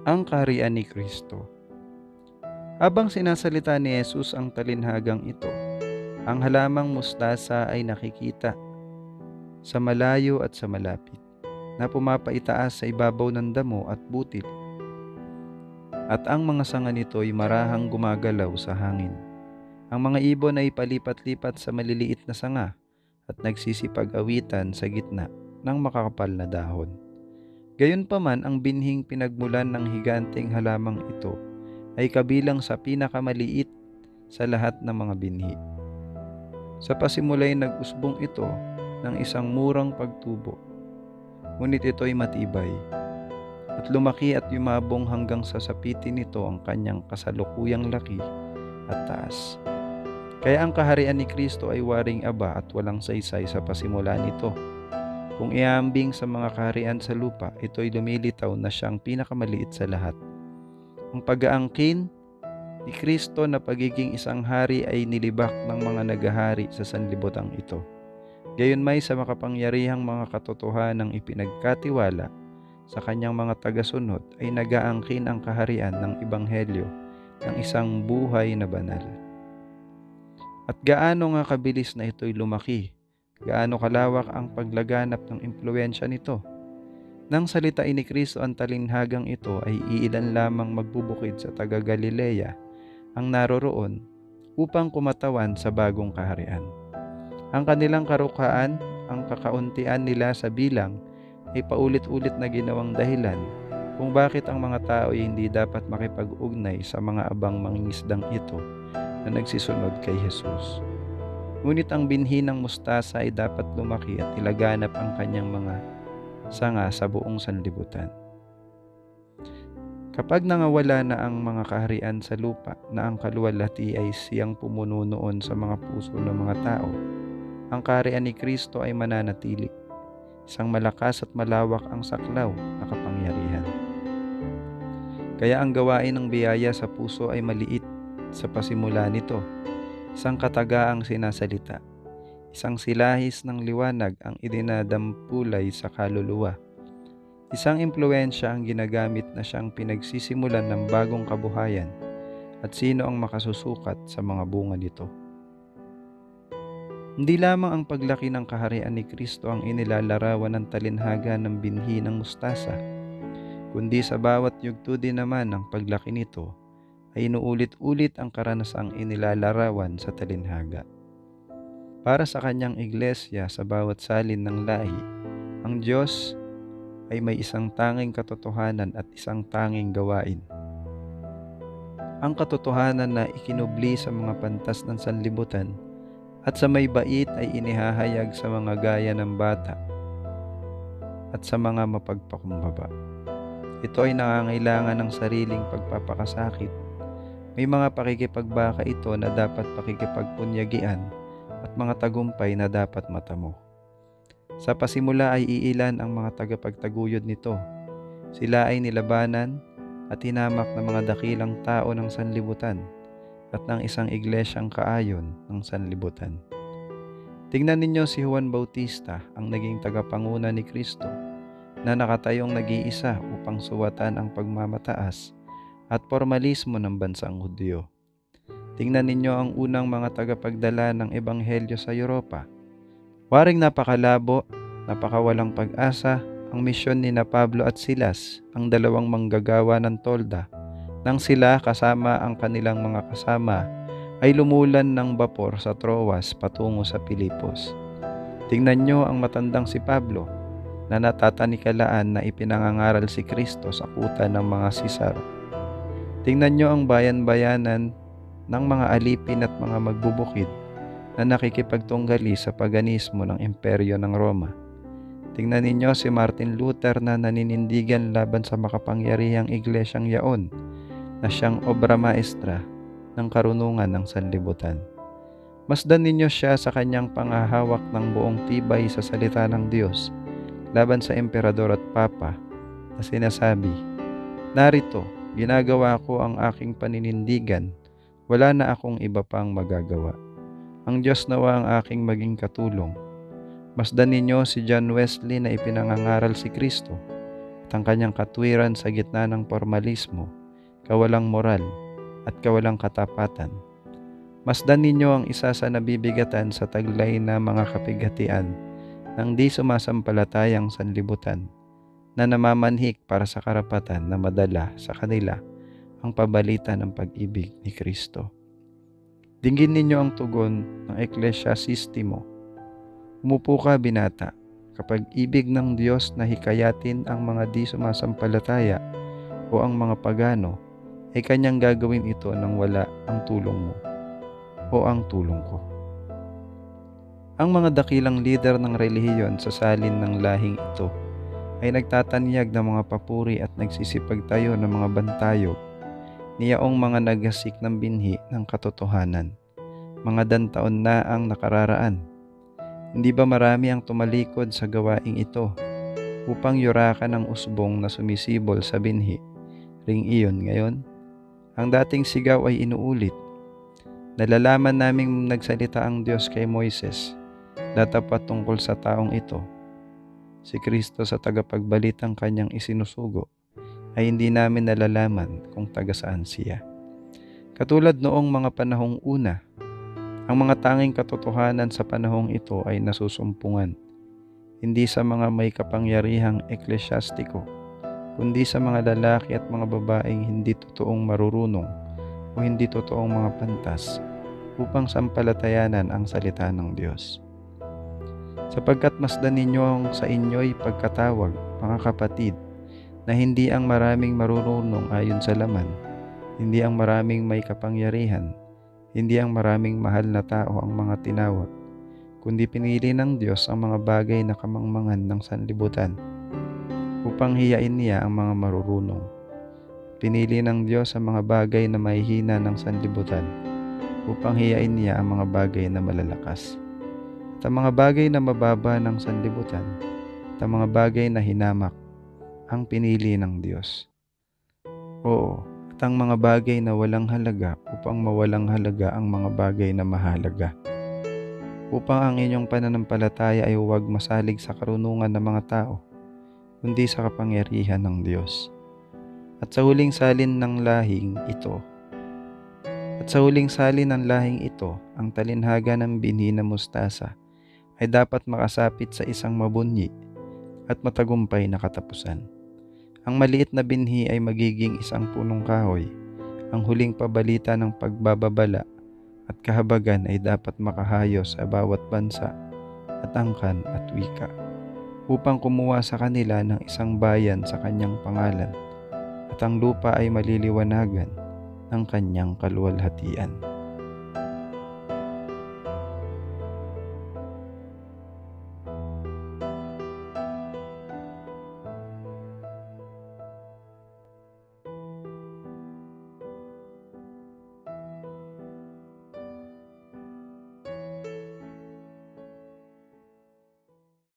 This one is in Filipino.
Ang kaharian ni Kristo. Habang sinasalita ni Jesus ang talinhagang ito, ang halamang mustasa ay nakikita sa malayo at sa malapit, na pumapaitaas sa ibabaw ng damo at butil. At ang mga sanga nito ay marahang gumagalaw sa hangin. Ang mga ibon ay palipat-lipat sa maliliit na sanga at nagsisipag-awitan sa gitna ng makakapal na dahon. Gayunpaman, ang binhing pinagmulan ng higanteng halamang ito ay kabilang sa pinakamaliit sa lahat ng mga binhi. Sa pasimulay nag-usbong ito ng isang murang pagtubo, ngunit ito ay matibay at lumaki at yumabong hanggang sa sapitin nito ang kanyang kasalukuyang laki at taas. Kaya ang kaharian ni Kristo ay waring aba at walang saysay sa pasimula nito. Kung iambing sa mga kaharian sa lupa, ito ay lumilitaw na siyang pinakamaliit sa lahat. Ang pag-aangkin ni Kristo na pagiging isang hari ay nilibak ng mga naghahari sa sanlibutan ito. Gayunmay sa makapangyarihang mga katotohanang ipinagkatiwala sa kanyang mga tagasunod ay nag-aangkin ang kaharian ng Ebanghelyo ng isang buhay na banal. At gaano nga kabilis na ito'y lumaki, gaano kalawak ang paglaganap ng impluwensya nito. Nang salitain ni Kristo ang talinhagang ito ay iilan lamang magbubukid sa taga-Galilea ang naroroon upang kumatawan sa bagong kaharian. Ang kanilang karukhaan, ang kakauntian nila sa bilang ay paulit-ulit na ginawang dahilan kung bakit ang mga tao ay hindi dapat makipag-ugnay sa mga abang mangingisdang ito na nagsisunod kay Jesus. Ngunit ang binhi ng mustasa ay dapat lumaki at ilaganap ang kanyang mga sanga sa buong sanlibutan. Kapag nangawala na ang mga kaharian sa lupa na ang kaluwalhati ay siyang pumuno noon sa mga puso ng mga tao, ang kaharian ni Kristo ay mananatili. Isang malakas at malawak ang saklaw na kapangyarihan. Kaya ang gawain ng biyaya sa puso ay maliit sa pasimula nito. Isang katagaang sinasalita. Isang silahis ng liwanag ang idinadampulay sa kaluluwa. Isang impluwensya ang ginagamit na siyang pinagsisimulan ng bagong kabuhayan, at sino ang makasusukat sa mga bunga nito. Hindi lamang ang paglaki ng kaharian ni Kristo ang inilalarawan ng talinhaga ng binhi ng mustasa, kundi sa bawat yugto din naman ng paglaki nito ay inuulit-ulit ang karanasang inilalarawan sa talinhaga. Para sa kanyang iglesia sa bawat salin ng lahi, ang Diyos ay may isang tanging katotohanan at isang tanging gawain. Ang katotohanan na ikinubli sa mga pantas ng sanlibutan at sa may bait ay inihahayag sa mga gaya ng bata at sa mga mapagpakumbaba. Ito ay nangangailangan ng sariling pagpapakasakit. May mga pakikipagbaka ito na dapat pakikipagpunyagian at mga tagumpay na dapat matamo. Sa pasimula ay iilan ang mga tagapagtaguyod nito. Sila ay nilabanan at hinamak ng mga dakilang tao ng sanlibutan at ng isang iglesyang kaayon ng sanlibutan. Tingnan ninyo si Juan Bautista, ang naging tagapanguna ni Kristo, na nakatayong nag-iisa upang suwatan ang pagmamataas at formalismo ng bansang Hudyo. Tingnan ninyo ang unang mga tagapagdala ng Ebanghelyo sa Europa. Waring napakalabo, napakawalang pag-asa ang misyon ni na Pablo at Silas, ang dalawang manggagawa ng tolda, nang sila kasama ang kanilang mga kasama ay lumulan ng bapor sa Troas patungo sa Pilipos. Tingnan nyo ang matandang si Pablo na natatanikalaan na ipinangangaral si Kristo sa kuta ng mga Sisar. Tingnan nyo ang bayan-bayanan ng mga alipin at mga magbubukid na nakikipagtunggali sa paganismo ng imperyo ng Roma. Tingnan ninyo si Martin Luther na naninindigan laban sa makapangyarihang iglesyang yaon na siyang obra maestra ng karunungan ng sanlibutan. Masdan ninyo siya sa kanyang panghahawak ng buong tibay sa salita ng Diyos laban sa emperador at papa na sinasabi, "Narito, ginagawa ko ang aking paninindigan, wala na akong iba pang magagawa. Ang Diyos nawa ang aking maging katulong." Masdan ninyo si John Wesley na ipinangangaral si Kristo at ang kanyang katwiran sa gitna ng formalismo, kawalang moral, at kawalang katapatan. Masdan ninyo ang isa sa nabibigatan sa taglay na mga kapighatian ng di sumasampalatayang sanlibutan na namamanhik para sa karapatan na madala sa kanila ang pabalita ng pag-ibig ni Kristo. Dinggin ninyo ang tugon ng Ecclesiastimo. Umupo ka, binata, kapag ibig ng Diyos na hikayatin ang mga di sumasampalataya o ang mga pagano, ay kanyang gagawin ito nang wala ang tulong mo o ang tulong ko. Ang mga dakilang lider ng relihiyon sa salin ng lahing ito ay nagtatanyag ng mga papuri at nagsisipagtayo ng mga bantayog, niyaong mga naghasik ng binhi ng katotohanan. Mga dantaon na ang nakararaan. Hindi ba marami ang tumalikod sa gawaing ito upang yurakan ang usbong na sumisibol sa binhi? Ring iyon ngayon, ang dating sigaw ay inuulit. Nalalaman naming nagsalita ang Diyos kay Moises, datapat tungkol sa taong ito. Si Kristo sa tagapagbalitang kanyang isinusugo ay hindi namin nalalaman kung taga saan siya. Katulad noong mga panahong una, ang mga tanging katotohanan sa panahong ito ay nasusumpungan, hindi sa mga may kapangyarihang eklesyastiko, kundi sa mga lalaki at mga babaeng hindi totoong marurunong o hindi totoong mga pantas upang sampalatayanan ang salita ng Diyos. Sapagkat masdan ninyo sa inyo'y pagkatawag, mga kapatid, na hindi ang maraming marurunong ayon sa laman, hindi ang maraming may kapangyarihan, hindi ang maraming mahal na tao ang mga tinawag, kundi pinili ng Diyos ang mga bagay na kamangmangan ng sanlibutan, upang hiyain niya ang mga marurunong. Pinili ng Diyos ang mga bagay na mahihina ng sanlibutan, upang hiyain niya ang mga bagay na malalakas. At ang mga bagay na mababa ng sanlibutan, at ang mga bagay na hinamak, ang pinili ng Diyos. Oo, at ang mga bagay na walang halaga upang mawalang halaga ang mga bagay na mahalaga. Upang ang inyong pananampalataya ay huwag masalig sa karunungan ng mga tao, kundi sa kapangyarihan ng Diyos. At sa huling salin ng lahing ito, ang talinhaga ng binhi na mustasa ay dapat makasapit sa isang mabunyi at matagumpay na katapusan. Ang maliit na binhi ay magiging isang punong kahoy. Ang huling pabalita ng pagbababala at kahabagan ay dapat makahayos sa bawat bansa at angkan at wika, upang kumuha sa kanila ng isang bayan sa kanyang pangalan, at ang lupa ay maliliwanagan ng kanyang kaluwalhatian.